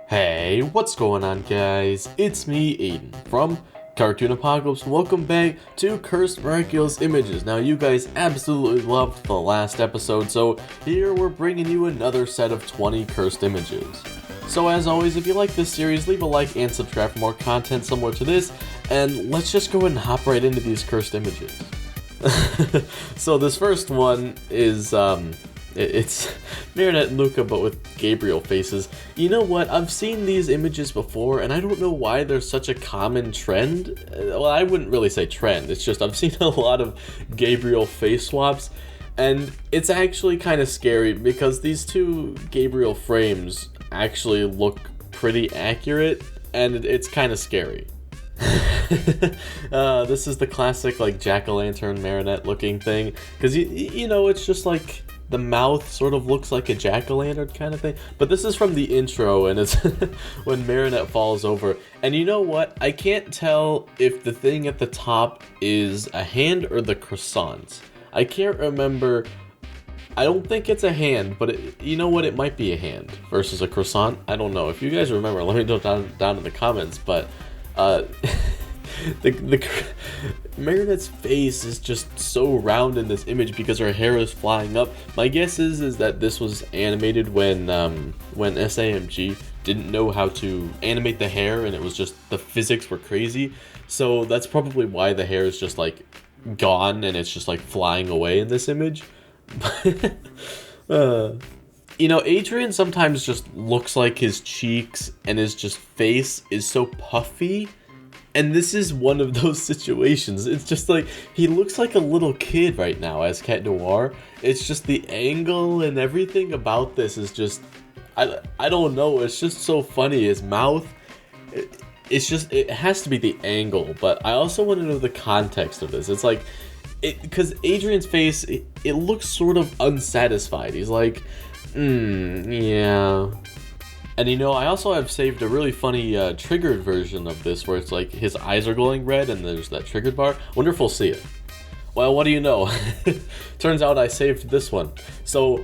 Hey, what's going on, guys? It's me, Aiden, from Cartoon Apocalypse, and welcome back to Cursed Miraculous Images. Now, you guys absolutely loved the last episode, so here we're bringing you another set of 20 cursed images. So as always, if you like this series, leave a like and subscribe for more content similar to this, and let's just go ahead and hop right into these cursed images. So this first one is, it's Marinette and Luca, but with Gabriel faces. You know what? I've seen these images before, and I don't know why they're such a common trend. Well, I wouldn't really say trend. It's just I've seen a lot of Gabriel face swaps, and it's actually kind of scary because these two Gabriel frames actually look pretty accurate, and it's kind of scary. This is the classic like jack-o'-lantern Marinette looking thing, because you know, it's just like the mouth sort of looks like a jack-o'-lantern kind of thing. But this is from the intro, and it's when Marinette falls over. And you know what? I can't tell if the thing at the top is a hand or the croissants. I can't remember. I don't think it's a hand, but you know what? It might be a hand versus a croissant. I don't know. If you guys remember, let me know down in the comments. But the Marinette's face is just so round in this image because her hair is flying up. My guess is that this was animated when SAMG didn't know how to animate the hair, and it was just the physics were crazy. So that's probably why the hair is just like gone and it's just like flying away in this image. You know, Adrian sometimes just looks like his cheeks and his just face is so puffy. And this is one of those situations. It's just like, he looks like a little kid right now as Cat Noir. It's just the angle and everything about this is just, I don't know, it's just so funny. His mouth, it's just, it has to be the angle, but I also want to know the context of this. It's like, because Adrian's face, it looks sort of unsatisfied. He's like, yeah. And you know, I also have saved a really funny triggered version of this where it's like his eyes are glowing red and there's that triggered bar. Wonder if we'll see it. Well, what do you know? Turns out I saved this one. So,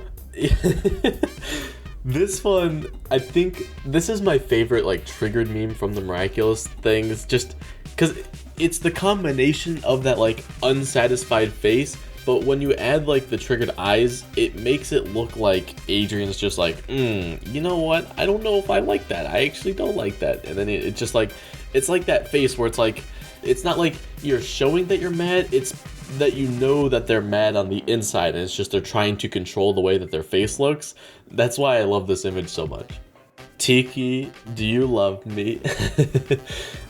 this one, I think this is my favorite like triggered meme from the Miraculous thing. It's just because it's the combination of that like unsatisfied face, but when you add like the triggered eyes, it makes it look like Adrian's just like, you know what? I don't know if I like that. I actually don't like that. And then it just like, it's like that face where it's like, it's not like you're showing that you're mad, it's that you know that they're mad on the inside, and it's just they're trying to control the way that their face looks. That's why I love this image so much. Tiki, do you love me?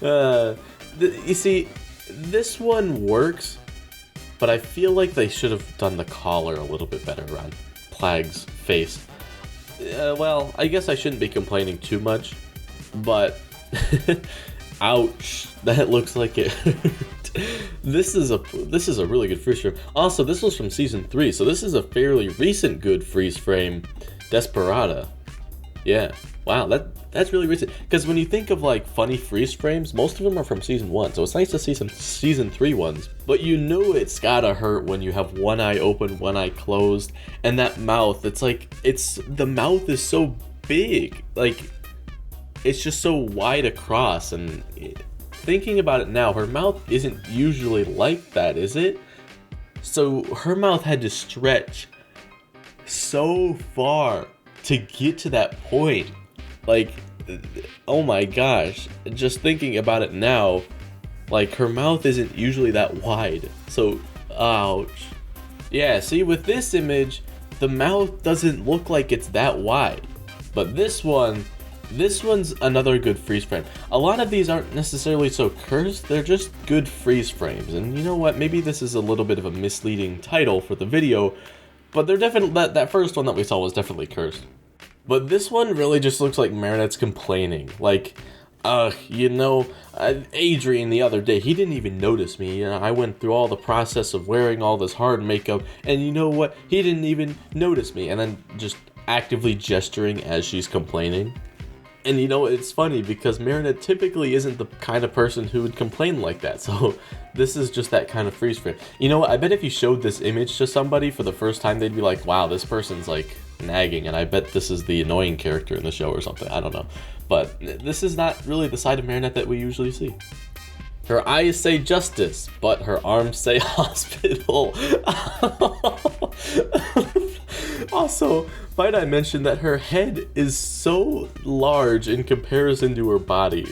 You see, this one works, but I feel like they should have done the collar a little bit better around Plag's face. Well, I guess I shouldn't be complaining too much, but ouch, that looks like it hurt. This is a really good freeze frame. Also, this was from season 3, so this is a fairly recent good freeze frame. Desperada. Yeah. Wow, that's really recent. Because when you think of like funny freeze frames, most of them are from season 1. So it's nice to see some season 3 ones. But you know it's gotta hurt when you have one eye open, one eye closed, and that mouth. It's like the mouth is so big, like it's just so wide across. And thinking about it now, her mouth isn't usually like that, is it? So her mouth had to stretch so far to get to that point. Like, oh my gosh, just thinking about it now, like her mouth isn't usually that wide, so ouch. Yeah, see, with this image, the mouth doesn't look like it's that wide, but this one's another good freeze frame. A lot of these aren't necessarily so cursed, they're just good freeze frames, and you know what, maybe this is a little bit of a misleading title for the video, but they're definitely, that first one that we saw was definitely cursed. But this one really just looks like Marinette's complaining. Like, you know, Adrian the other day, he didn't even notice me. You know, I went through all the process of wearing all this hard makeup, and you know what? He didn't even notice me. And then just actively gesturing as she's complaining. And you know, it's funny because Marinette typically isn't the kind of person who would complain like that. So this is just that kind of freeze frame. You know what? I bet if you showed this image to somebody for the first time, they'd be like, wow, this person's like nagging, and I bet this is the annoying character in the show or something. I don't know. But this is not really the side of Marinette that we usually see. Her eyes say justice, but her arms say hospital. Also, might I mention that her head is so large in comparison to her body.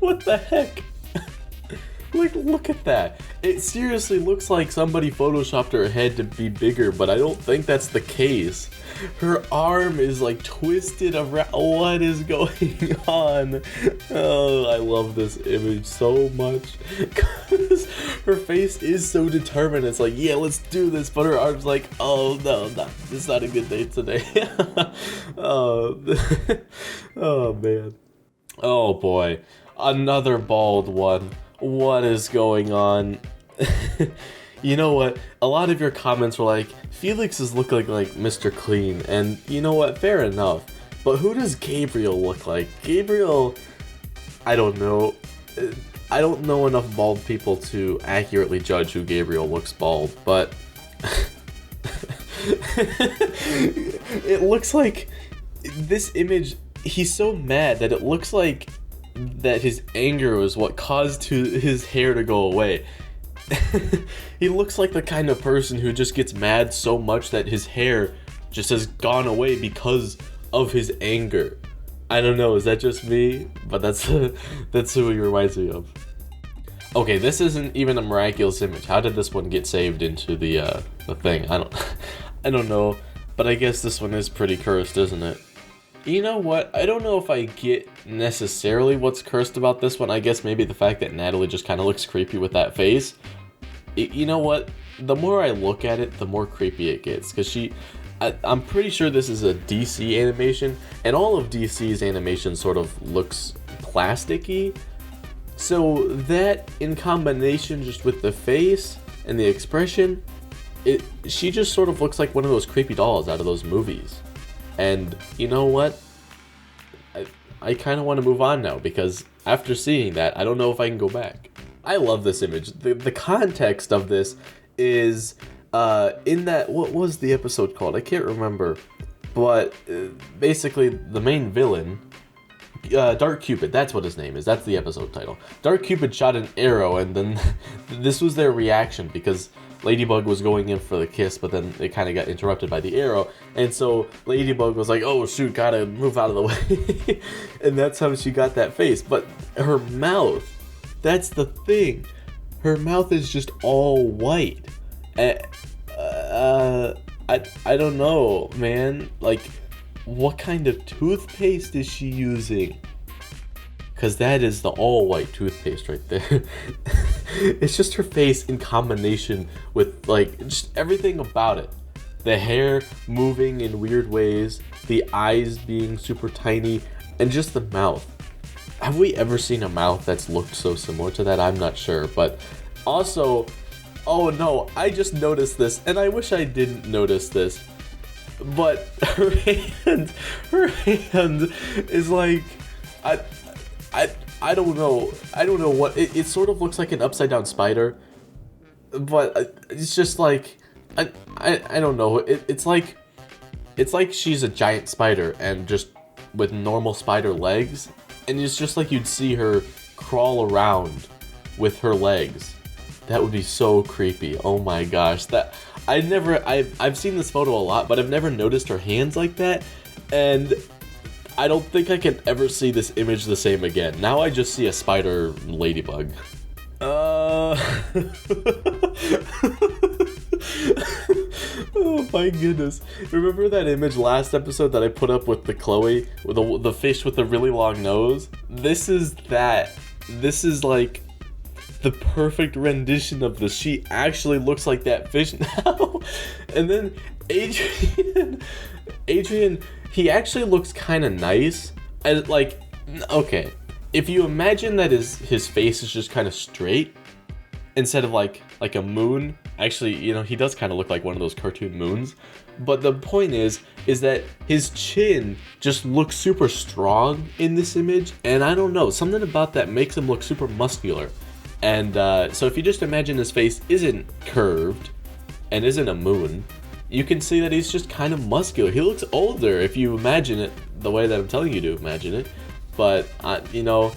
What the heck? Like, look at that. It seriously looks like somebody photoshopped her head to be bigger, but I don't think that's the case. Her arm is like twisted around. What is going on? Oh, I love this image so much. Because her face is so determined. It's like, yeah, let's do this. But her arm's like, oh, no, it's not a good day today. Oh, oh, man. Oh, boy. Another bald one. What is going on? You know what? A lot of your comments were like, Felix is looking like Mr. Clean, and you know what? Fair enough. But who does Gabriel look like? Gabriel, I don't know. I don't know enough bald people to accurately judge who Gabriel looks bald, but it looks like this image, he's so mad that it looks like that his anger was what caused his hair to go away. He looks like the kind of person who just gets mad so much that his hair just has gone away because of his anger. I don't know, is that just me? But that's who he reminds me of. Okay, this isn't even a miraculous image. How did this one get saved into the thing? I don't know, but I guess this one is pretty cursed, isn't it? You know what? I don't know if I get necessarily what's cursed about this one. I guess maybe the fact that Natalie just kind of looks creepy with that face. You know what? The more I look at it, the more creepy it gets. Because I'm pretty sure this is a DC animation, and all of DC's animation sort of looks plasticky. So that, in combination just with the face and the expression, she just sort of looks like one of those creepy dolls out of those movies. And you know what? I kind of want to move on now, because after seeing that, I don't know if I can go back. I love this image. The context of this is in that, what was the episode called? I can't remember. But basically the main villain, Dark Cupid, that's what his name is. That's the episode title. Dark Cupid shot an arrow, and then this was their reaction, because Ladybug was going in for the kiss, but then it kind of got interrupted by the arrow, and so Ladybug was like, oh shoot, gotta move out of the way. And that's how she got that face. But her mouth, that's the thing, her mouth is just all white. I don't know, man. Like, what kind of toothpaste is she using? Because that is the all-white toothpaste right there. It's just her face in combination with, like, just everything about it. The hair moving in weird ways, the eyes being super tiny, and just the mouth. Have we ever seen a mouth that's looked so similar to that? I'm not sure. But also, oh no, I just noticed this, and I wish I didn't notice this. But her hand is like, I don't know. I don't know what it sort of looks like, an upside down spider, but it's just like I don't know. It's like she's a giant spider and just with normal spider legs, and it's just like you'd see her crawl around with her legs. That would be so creepy. Oh my gosh, I've seen this photo a lot, but I've never noticed her hands like that, and I don't think I can ever see this image the same again. Now I just see a spider ladybug. Oh my goodness. Remember that image last episode that I put up with the Chloe, with the fish with the really long nose? This is that. This is like the perfect rendition of this. She actually looks like that fish now. And then Adrian, he actually looks kind of nice. And like, okay, if you imagine that his face is just kind of straight instead of like a moon. Actually, you know, he does kind of look like one of those cartoon moons. But the point is that his chin just looks super strong in this image. And I don't know, something about that makes him look super muscular. And so if you just imagine his face isn't curved and isn't a moon, you can see that he's just kind of muscular. He looks older if you imagine it the way that I'm telling you to imagine it. But, you know,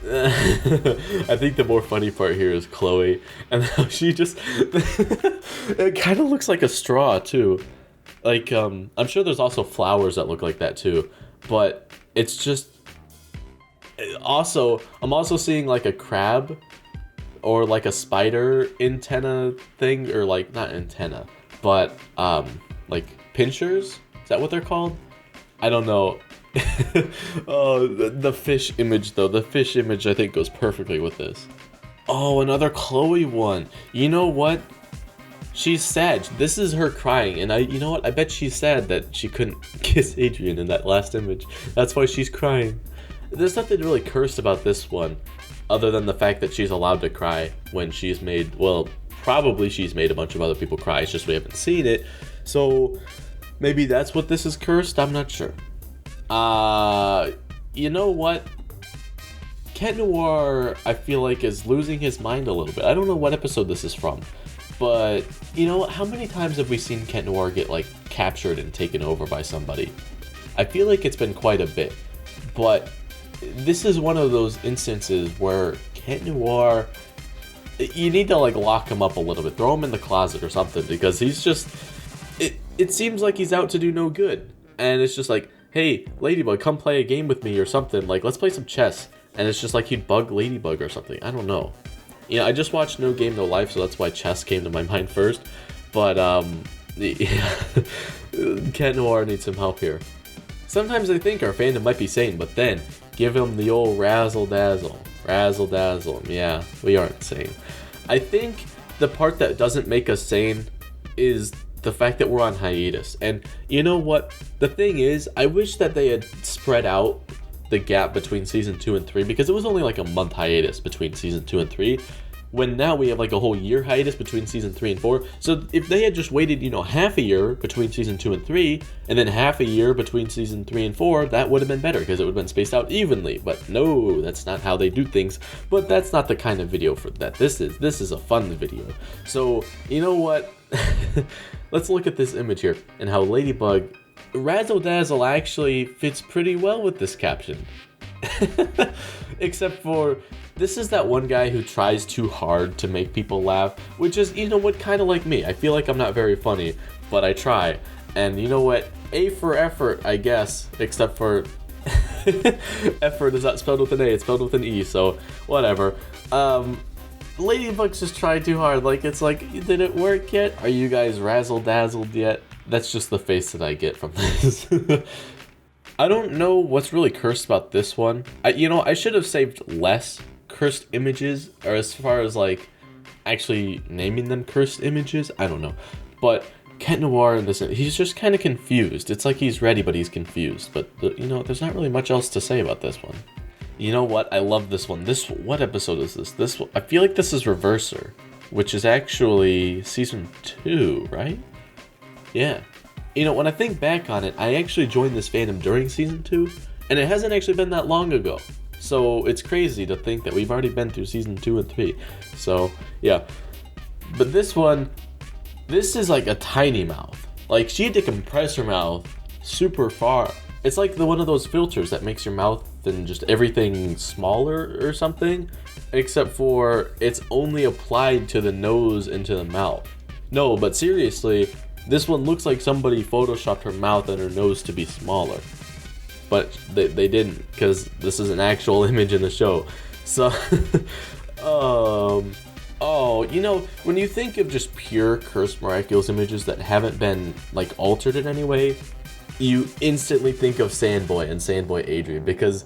I think the more funny part here is Chloe, and how she just, it kind of looks like a straw, too. Like, I'm sure there's also flowers that look like that, too. But it's just, also, I'm also seeing, like, a crab, or, like, a spider antenna thing, or, like, not antenna, but, like, pinchers? Is that what they're called? I don't know. Oh, the fish image, though. The fish image, I think, goes perfectly with this. Oh, another Chloe one. You know what? She's sad. This is her crying, and you know what? I bet she's sad that she couldn't kiss Adrian in that last image. That's why she's crying. There's nothing really cursed about this one, other than the fact that she's allowed to cry when she's made, well, probably she's made a bunch of other people cry. It's just we haven't seen it. So maybe that's what this is cursed. I'm not sure. You know what? Cat Noir, I feel like, is losing his mind a little bit. I don't know what episode this is from, but, you know, how many times have we seen Cat Noir get, like, captured and taken over by somebody? I feel like it's been quite a bit, but this is one of those instances where Cat Noir, you need to, like, lock him up a little bit, throw him in the closet or something, because he's just, it seems like he's out to do no good, and it's just like, hey, Ladybug, come play a game with me or something. Like, let's play some chess. And it's just like he'd bug Ladybug or something. I don't know. You know, I just watched No Game, No Life, so that's why chess came to my mind first. But, Cat Noir needs some help here. Sometimes I think our fandom might be sane, but then, give him the old razzle-dazzle. Razzle-dazzle. Yeah, we aren't sane. I think the part that doesn't make us sane is the fact that we're on hiatus. And you know what? The thing is, I wish that they had spread out the gap between season 2 and 3, because it was only like a month hiatus between season 2 and 3, when now we have like a whole year hiatus between season 3 and 4. So if they had just waited, you know, half a year between season 2 and 3, and then half a year between season 3 and 4, that would have been better, because it would have been spaced out evenly. But no, that's not how they do things. But that's not the kind of video for that this is. This is a fun video. So, you know what? Let's look at this image here, and how Ladybug Razzle Dazzle actually fits pretty well with this caption. Except for, this is that one guy who tries too hard to make people laugh, which is, you know what, kind of like me. I feel like I'm not very funny, but I try. And you know what? A for effort, I guess, except for effort is not spelled with an A, it's spelled with an E, so whatever. Ladybug's just tried too hard. Like, it's like, did it work yet? Are you guys razzle-dazzled yet? That's just the face that I get from this. I don't know what's really cursed about this one. I should have saved less cursed images, or as far as, like, actually naming them cursed images. I don't know. But Cat Noir in this, he's just kind of confused. It's like he's ready, but he's confused. But, you know, there's not really much else to say about this one. You know what? I love this one. What episode is this? I feel like this is Reverser, which is actually season 2, right? Yeah. You know, when I think back on it, I actually joined this fandom during season 2, and it hasn't actually been that long ago. So it's crazy to think that we've already been through season 2 and 3. So, yeah. But this one, this is like a tiny mouth. Like, she had to compress her mouth super far. It's like one of those filters that makes your mouth and just everything smaller or something, except for it's only applied to the nose and to the mouth. No, but seriously, this one looks like somebody photoshopped her mouth and her nose to be smaller. But they didn't, because this is an actual image in the show. So, oh, you know, when you think of just pure cursed miraculous images that haven't been, like, altered in any way, you instantly think of Sandboy and Sandboy Adrian, because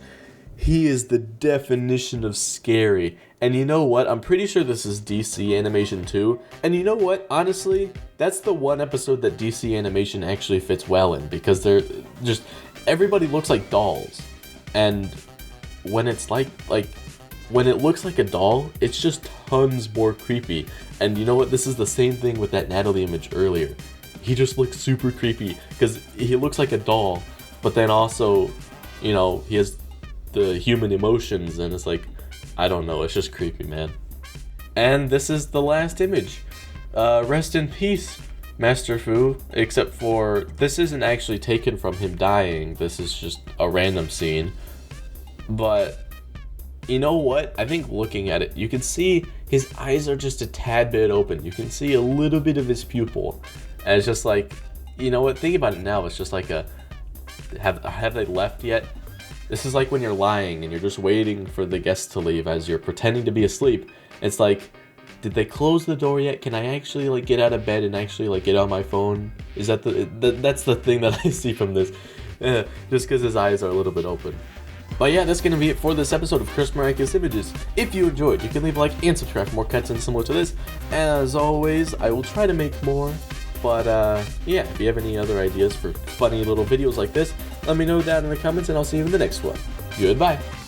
he is the definition of scary. And you know what? I'm pretty sure this is DC Animation too. And you know what? Honestly, that's the one episode that DC Animation actually fits well in, because they're just, everybody looks like dolls. And when it's like when it looks like a doll, it's just tons more creepy. And you know what? This is the same thing with that Natalie image earlier. He just looks super creepy because he looks like a doll, but then also, you know, he has the human emotions, and it's like, I don't know, it's just creepy, man. And this is the last image. Rest in peace, Master Fu, except for this isn't actually taken from him dying. This is just a random scene. But you know what? I think looking at it, you can see his eyes are just a tad bit open. You can see a little bit of his pupil. And it's just like, you know what? Think about it now. It's just like a, have they left yet? This is like when you're lying and you're just waiting for the guests to leave as you're pretending to be asleep. It's like, did they close the door yet? Can I actually like get out of bed and actually like get on my phone? Is that that's the thing that I see from this? Just because his eyes are a little bit open. But yeah, that's going to be it for this episode of Cursed Miraculous Images. If you enjoyed, you can leave a like and subscribe for more content similar to this. As always, I will try to make more. But yeah, if you have any other ideas for funny little videos like this, let me know down in the comments and I'll see you in the next one. Goodbye!